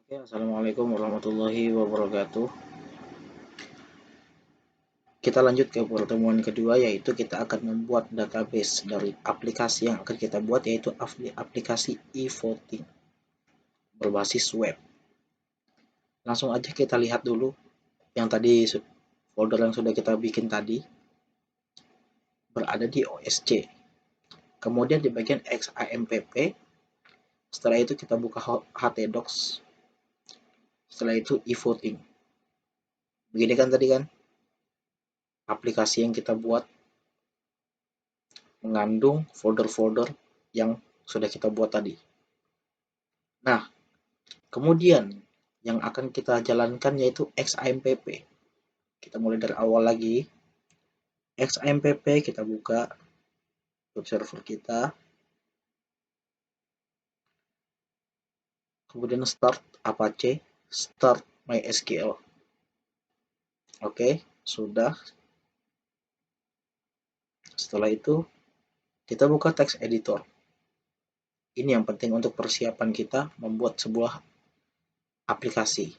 Oke, assalamualaikum warahmatullahi wabarakatuh. Kita lanjut ke pertemuan kedua, yaitu kita akan membuat database dari aplikasi yang akan kita buat, yaitu aplikasi e-voting berbasis web. Langsung aja kita lihat dulu yang tadi folder yang sudah kita bikin tadi berada di OSC. Kemudian di bagian XAMPP, setelah itu kita buka htdocs. Setelah itu e-voting. Begini kan tadi kan aplikasi yang kita buat mengandung folder-folder yang sudah kita buat tadi. Nah, kemudian yang akan kita jalankan yaitu XAMPP. Kita mulai dari awal lagi. XAMPP kita buka web server kita. Kemudian start Apache, start MySQL. Oke, sudah. Setelah itu kita buka text editor. Ini yang penting untuk persiapan kita membuat sebuah aplikasi.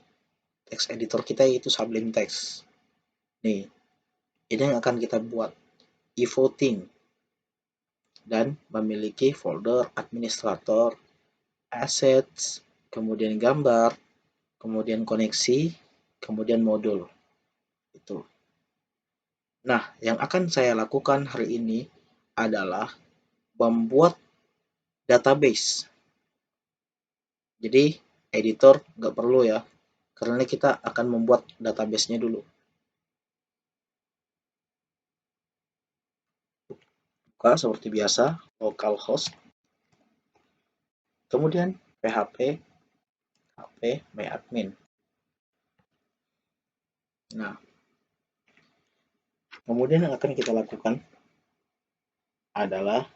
Text editor kita yaitu Sublime Text. Nih, ini yang akan kita buat e-voting dan memiliki folder administrator, assets, kemudian gambar, kemudian koneksi, kemudian modul. Itu. Nah, yang akan saya lakukan hari ini adalah membuat database. Jadi, editor nggak perlu ya, karena kita akan membuat database-nya dulu. Buka seperti biasa, localhost, kemudian php myadmin. Nah, kemudian yang akan kita lakukan adalah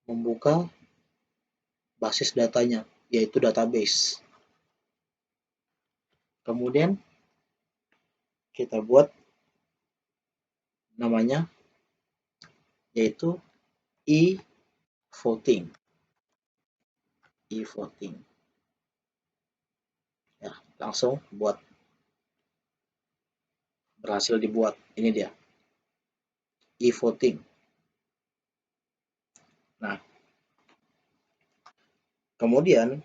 membuka basis datanya, yaitu database. Kemudian kita buat namanya yaitu e-voting. E-voting. Ya, langsung buat. Berhasil dibuat. Ini dia. E-voting. Nah, kemudian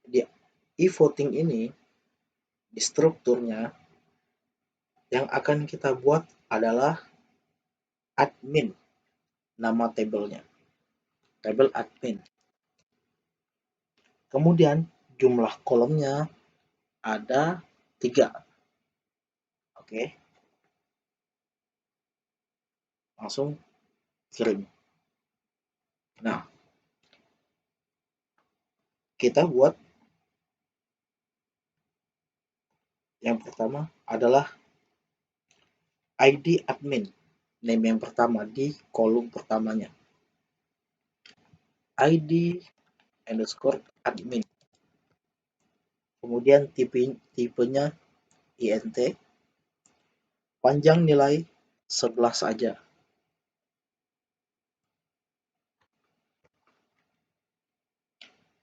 di e-voting ini di strukturnya yang akan kita buat adalah admin, nama tabelnya, tabel admin. Kemudian jumlah kolomnya ada 3. Oke, langsung kirim. Nah, kita buat yang pertama adalah ID admin, name yang pertama di kolom pertamanya. ID underscore admin. Kemudian tipenya INT, panjang nilai 11 saja.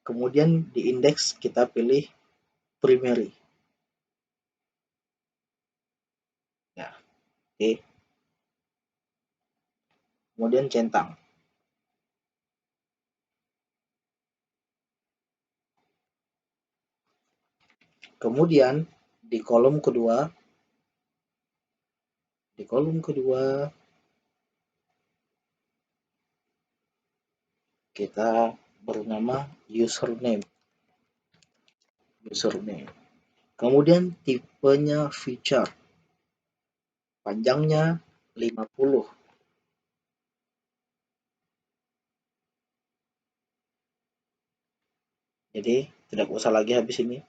Kemudian di indeks kita pilih primary. Ya, oke. Kemudian centang. Kemudian di kolom kedua kita bernama username. Kemudian tipenya feature. Panjangnya 50. Jadi tidak usah lagi habis ini.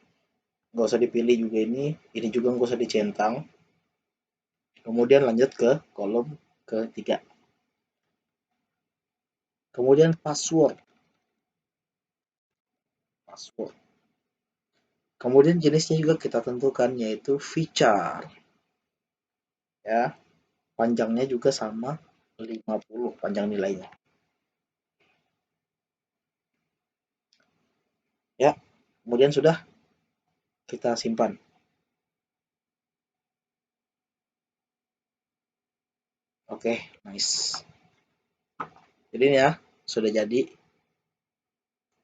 Nggak usah dipilih juga ini juga nggak usah dicentang. Kemudian lanjut ke kolom ketiga. Kemudian password. Kemudian jenisnya juga kita tentukan yaitu feature. Ya, panjangnya juga sama 50 panjang nilainya. Ya, kemudian sudah kita simpan. Oke, nice. Jadi ini ya, sudah jadi.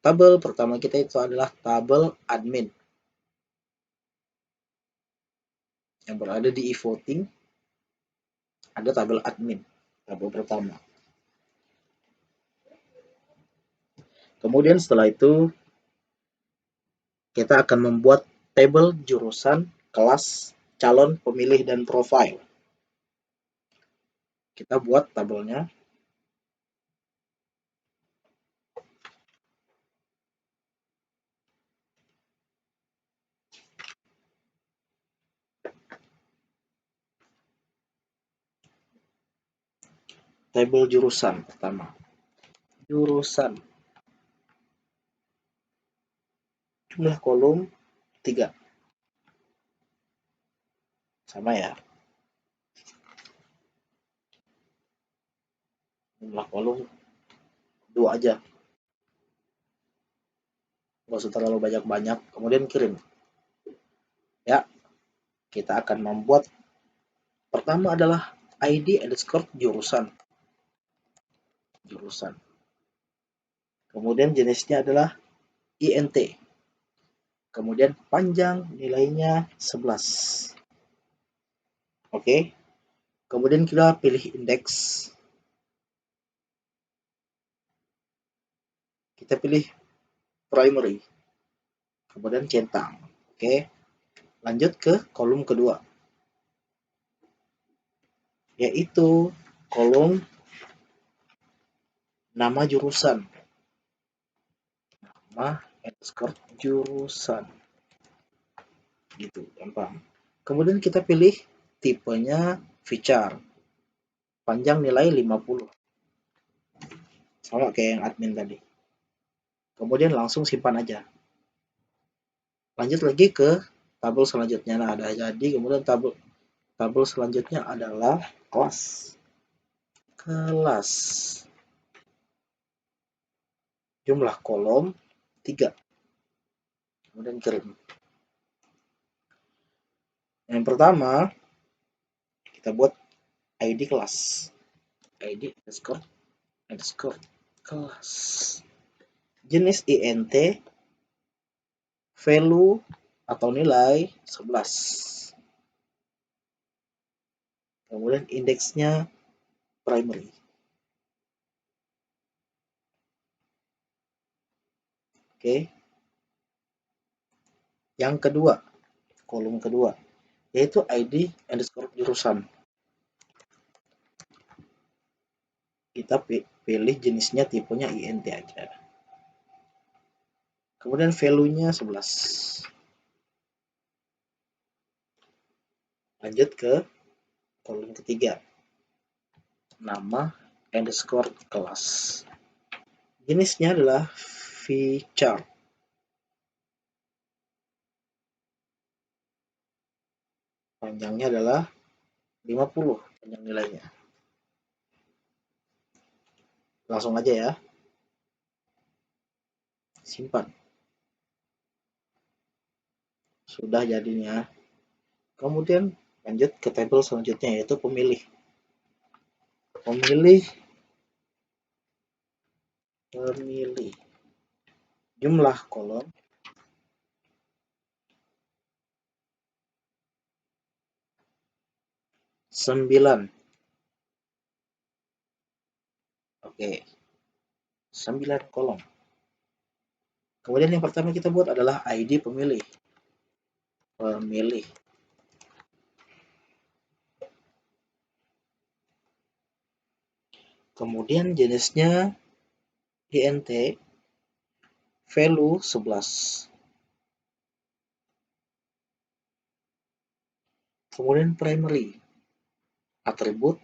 Tabel pertama kita itu adalah tabel admin yang berada di e-voting. Ada tabel admin, tabel pertama. Kemudian setelah itu kita akan membuat tabel jurusan, kelas, calon, pemilih, dan profil. Kita buat tabelnya. Tabel jurusan pertama. Jurusan. Jumlah kolom 3. Sama ya. Jumlah kolom 2 aja. Nggak usah terlalu banyak-banyak. Kemudian kirim. Ya, kita akan membuat pertama adalah ID underscore jurusan. Jurusan. Kemudian jenisnya adalah INT. Kemudian panjang nilainya 11. Oke. Kemudian kita pilih indeks. Kita pilih primary. Kemudian centang. Oke. Lanjut ke kolom kedua. Yaitu kolom nama jurusan. Nama underscore jurusan. Gitu, gampang. Kemudian kita pilih tipenya feature. Panjang nilai 50. Sama kayak yang admin tadi. Kemudian langsung simpan aja. Lanjut lagi ke tabel selanjutnya. Nah, ada jadi kemudian tabel selanjutnya adalah kelas. Kelas. Jumlah kolom 3. Kemudian kirim. Yang pertama kita buat ID kelas. ID underscore kelas. Jenis INT, value atau nilai 11. Kemudian indeksnya primary. Oke. Yang kedua, kolom kedua, yaitu ID underscore jurusan. Kita pilih jenisnya tipenya INT aja. Kemudian value-nya 11. Lanjut ke kolom ketiga. Nama underscore kelas. Jenisnya adalah feature. Panjangnya adalah 50 panjang nilainya. Langsung aja ya. Simpan. Sudah jadinya. Kemudian lanjut ke tabel selanjutnya yaitu pemilih. Pemilih. Jumlah kolom 9. Oke. 9 kolom. Kemudian yang pertama kita buat adalah ID pemilih. Pemilih. Kemudian jenisnya INT, value 11. Kemudian primary, atribut,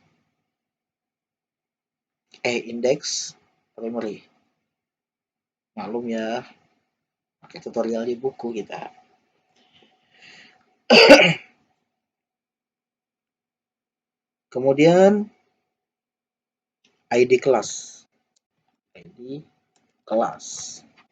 indeks, primary. Maklum ya, pakai tutorial di buku kita. Kemudian ID kelas. ID kelas.